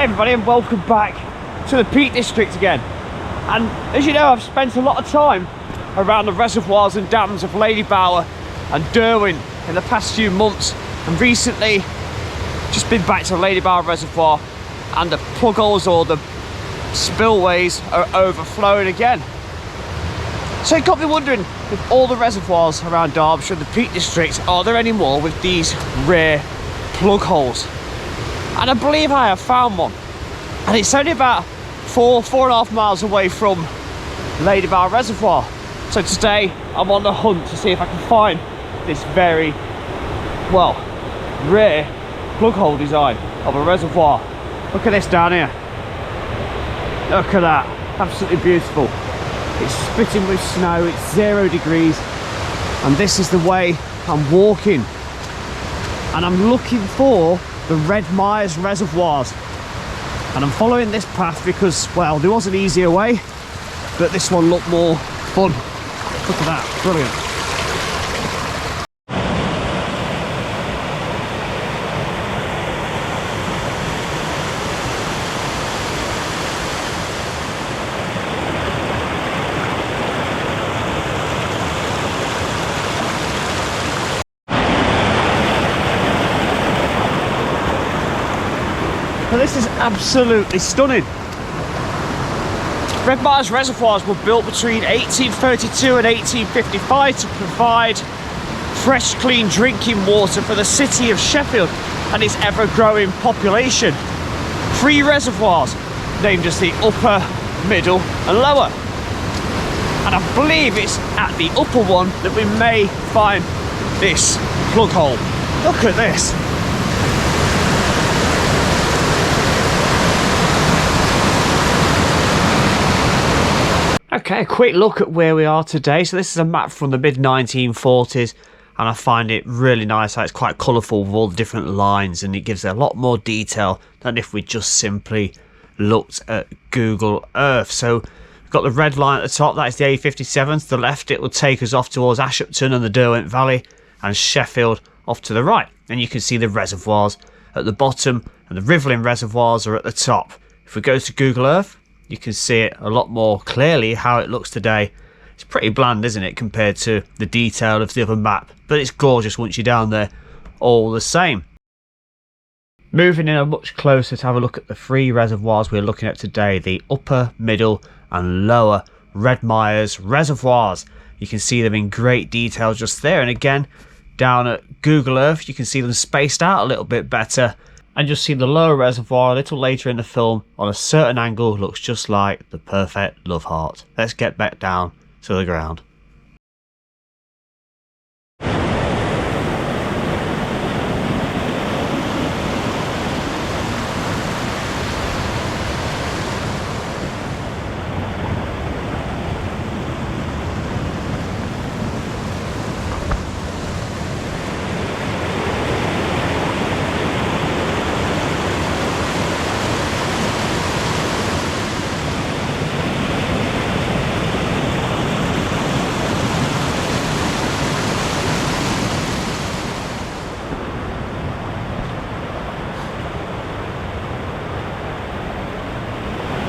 everybody, and welcome back to the Peak District again. And as you know, I've spent a lot of time around the reservoirs and dams of Ladybower and Derwent in the past few months, and recently just been back to Ladybower Reservoir, and the plugholes or the spillways are overflowing again. So it got me wondering, with all the reservoirs around Derbyshire and the Peak District, are there any more with these rare plug holes? And I believe I have found one, and it's only about 4.5 miles away from Ladybower Reservoir. So today I'm on the hunt to see if I can find this very, well, rare plug hole design of a reservoir. Look at this down here. Look at that, absolutely beautiful. It's spitting with snow, it's 0 degrees, and this is the way I'm walking. And I'm looking for the Redmires Reservoirs, and I'm following this path because, well, there was an easier way, but this one looked more fun. Look at that, brilliant. Now, this is absolutely stunning. Redmires Reservoirs were built between 1832 and 1855 to provide fresh, clean drinking water for the city of Sheffield and its ever-growing population. 3 reservoirs, named as the upper, middle and lower. And I believe it's at the upper one that we may find this plug hole. Look at this. Okay, a quick look at where we are today. So this is a map from the mid-1940s, and I find it really nice how it's quite colourful with all the different lines, and it gives a lot more detail than if we just simply looked at Google Earth. So we've got the red line at the top, that is the A57. To the left it will take us off towards Ashupton and the Derwent Valley, and Sheffield off to the right. And you can see the reservoirs at the bottom, and the Rivelin Reservoirs are at the top. If we go to Google Earth, you can see it a lot more clearly how it looks today. It's pretty bland, isn't it, compared to the detail of the other map, but it's gorgeous once you're down there all the same. Moving in a much closer to have a look at the 3 reservoirs we're looking at today, the upper, middle and lower Redmires Reservoirs. You can see them in great detail just there, and again down at Google Earth you can see them spaced out a little bit better. And you'll see the lower reservoir a little later in the film on a certain angle looks just like the perfect love heart. Let's get back down to the ground.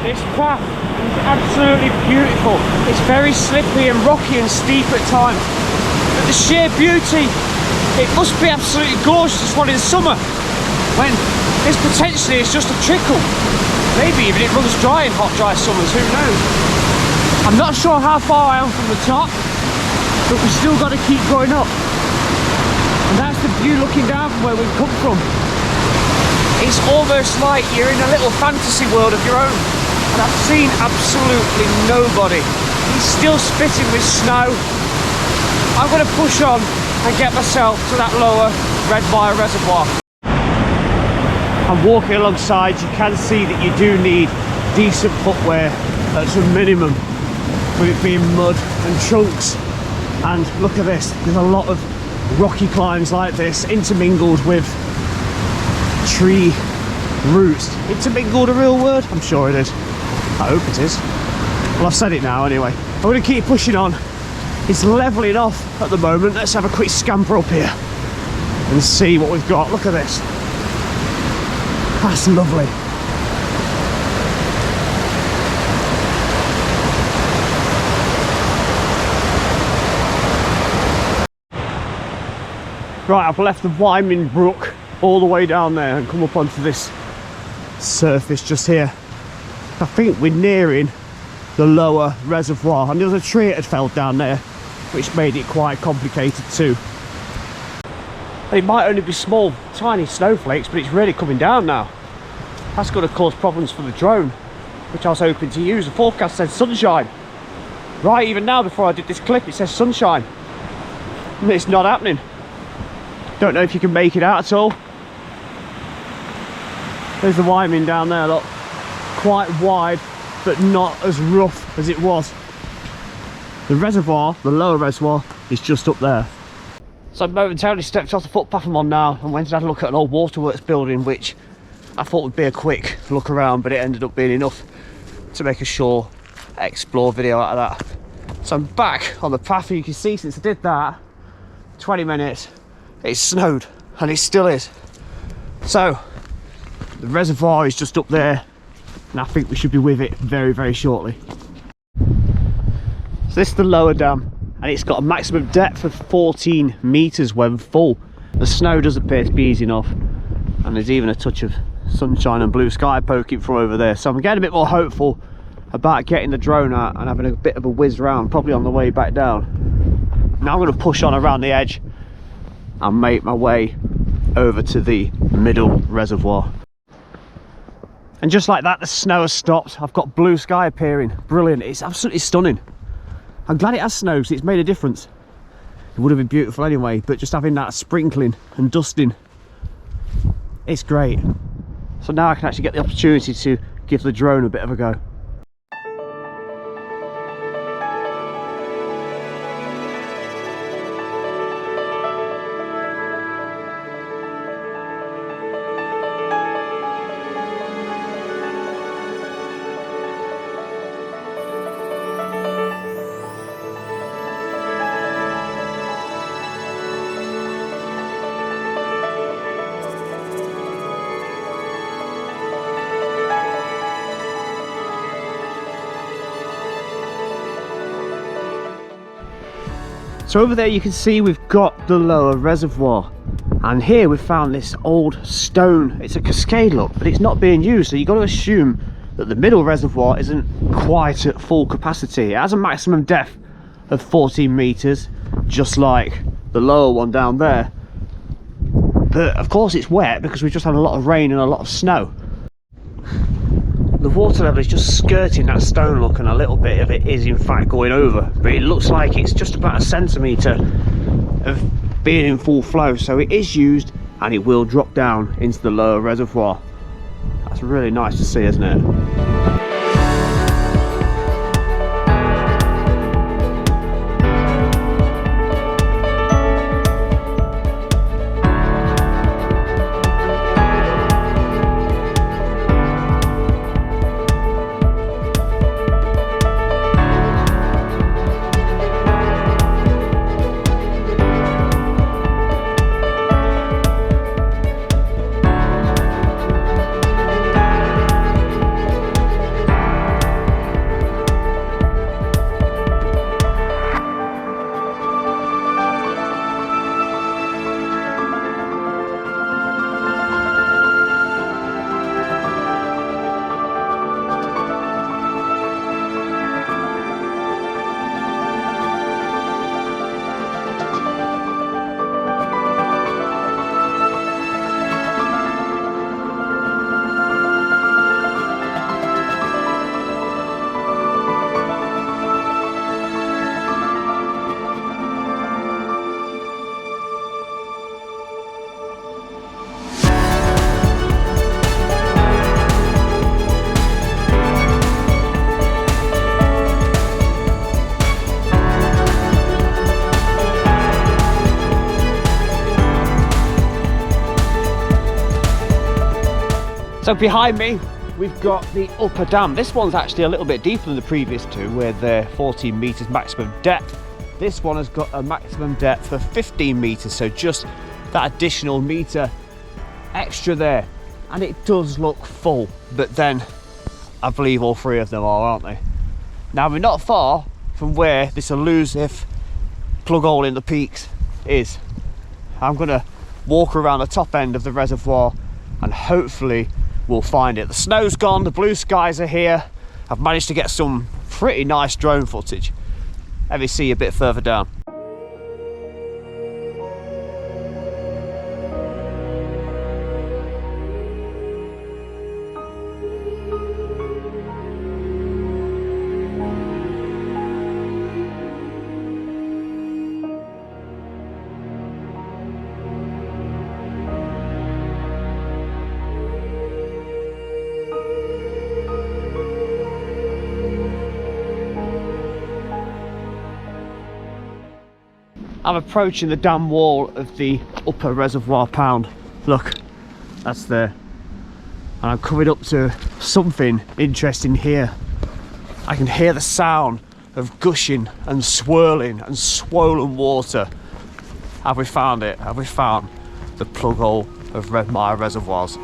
This path is absolutely beautiful. It's very slippy and rocky and steep at times, but the sheer beauty, it must be absolutely gorgeous this one in summer, when this potentially is just a trickle. Maybe even it runs dry in hot, dry summers, who knows? I'm not sure how far I am from the top, but we've still got to keep going up. And that's the view looking down from where we've come from. It's almost like you're in a little fantasy world of your own. And I've seen absolutely nobody. He's still spitting with snow. I'm going to push on and get myself to that lower Redmire Reservoir. I'm walking alongside. You can see that you do need decent footwear at a minimum, with it being mud and chunks. And look at this, there's a lot of rocky climbs like this, intermingled with tree roots. Intermingled a real word? I'm sure it is. I hope it is. Well, I've said it now anyway. I'm going to keep pushing on. It's levelling off at the moment. Let's have a quick scamper up here and see what we've got. Look at this. That's lovely. Right, I've left the Wyman Brook all the way down there and come up onto this surface just here. I think we're nearing the lower reservoir, and there was a tree that had fell down there which made it quite complicated too. It might only be small tiny snowflakes, but it's really coming down now. That's going to cause problems for the drone, which I was hoping to use. The forecast said sunshine. Right, even now before I did this clip it says sunshine, and it's not happening. Don't know if you can make it out at all. There's the Wyman down there, look. Quite wide, but not as rough as it was. The reservoir, the lower reservoir, is just up there. So I momentarily stepped off the footpath I'm on now and went and had a look at an old waterworks building, which I thought would be a quick look around, but it ended up being enough to make a short explore video out of that. So I'm back on the path, and you can see since I did that, 20 minutes, it snowed, and it still is. So the reservoir is just up there, and I think we should be with it very, very shortly. So this is the lower dam, and it's got a maximum depth of 14 meters when full. The snow does appear to be easing off, and there's even a touch of sunshine and blue sky poking from over there. So I'm getting a bit more hopeful about getting the drone out and having a bit of a whiz round, probably on the way back down. Now I'm going to push on around the edge and make my way over to the middle reservoir. And just like that, the snow has stopped. I've got blue sky appearing. Brilliant. It's absolutely stunning. I'm glad it has snowed, because it's made a difference. It would have been beautiful anyway, but just having that sprinkling and dusting, it's great. So now I can actually get the opportunity to give the drone a bit of a go. So over there you can see we've got the lower reservoir, and here we've found this old stone. It's a cascade look, but it's not being used, so you've got to assume that the middle reservoir isn't quite at full capacity. It has a maximum depth of 14 meters, just like the lower one down there, but of course it's wet because we've just had a lot of rain and a lot of snow. The water level is just skirting that stone look, and a little bit of it is in fact going over, but it looks like it's just about a centimetre of being in full flow, so it is used and it will drop down into the lower reservoir. That's really nice to see, isn't it? So behind me, we've got the upper dam. This one's actually a little bit deeper than the previous two, with the 14 meters maximum depth. This one has got a maximum depth of 15 meters, so just that additional meter extra there. And it does look full, but then I believe all three of them are, aren't they? Now we're not far from where this elusive plug hole in the peaks is. I'm gonna walk around the top end of the reservoir and hopefully we'll find it. The snow's gone, the blue skies are here. I've managed to get some pretty nice drone footage. Let me see a bit further down. I'm approaching the dam wall of the upper reservoir pound. Look, that's there. And I'm coming up to something interesting here. I can hear the sound of gushing and swirling and swollen water. Have we found it? Have we found the Plughole of Redmires Reservoirs?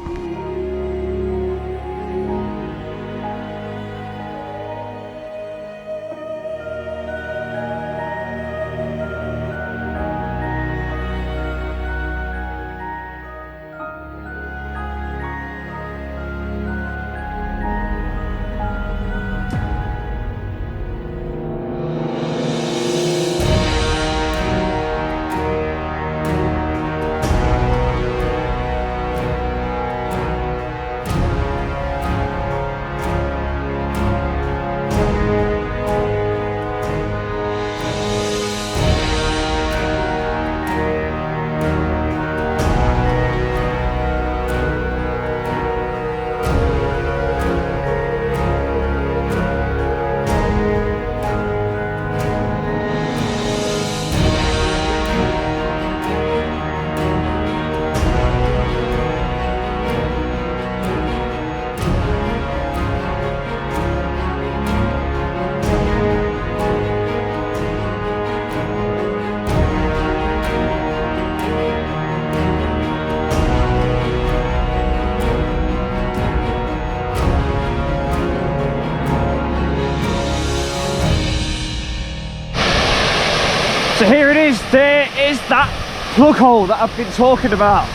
So here it is, there is that plug hole that I've been talking about.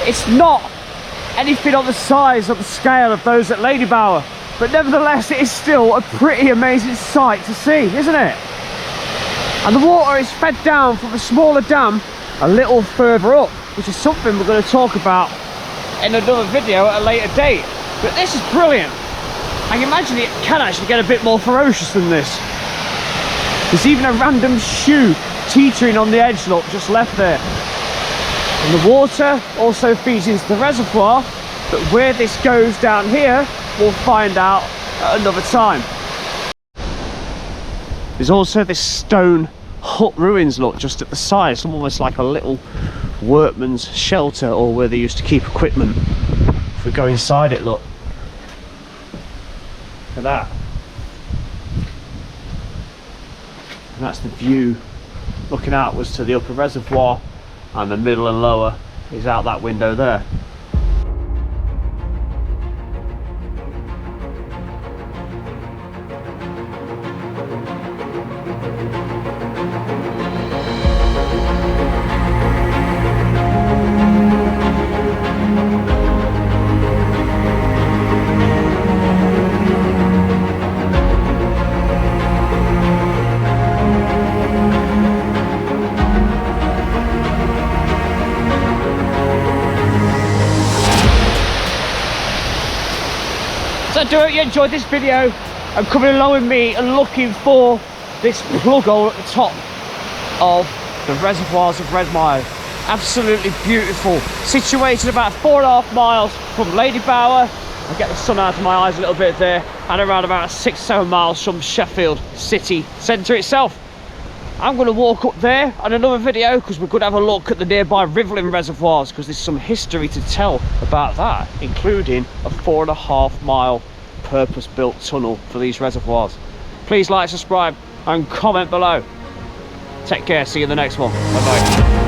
It's not anything on the size or the scale of those at Ladybower, but nevertheless it is still a pretty amazing sight to see, isn't it? And the water is fed down from a smaller dam a little further up, which is something we're going to talk about in another video at a later date. But this is brilliant. I can imagine it can actually get a bit more ferocious than this. There's even a random shoe teetering on the edge, look, just left there. And the water also feeds into the reservoir, but where this goes down here, we'll find out at another time. There's also this stone hut ruins, look, just at the side. It's almost like a little workman's shelter, or where they used to keep equipment. If we go inside it, look. Look at that. And that's the view looking outwards to the upper reservoir, and the middle and lower is out that window there. So do hope you enjoyed this video and coming along with me and looking for this plug hole at the top of the reservoirs of Redmires. Absolutely beautiful. Situated about 4.5 miles from Ladybower. I get the sun out of my eyes a little bit there, and around about 6-7 miles from Sheffield city centre itself. I'm going to walk up there on another video because we're going to have a look at the nearby Rivelin Reservoirs, because there's some history to tell about that, including a 4.5 mile purpose-built tunnel for these reservoirs. Please like, subscribe and comment below. Take care, see you in the next one. Bye bye.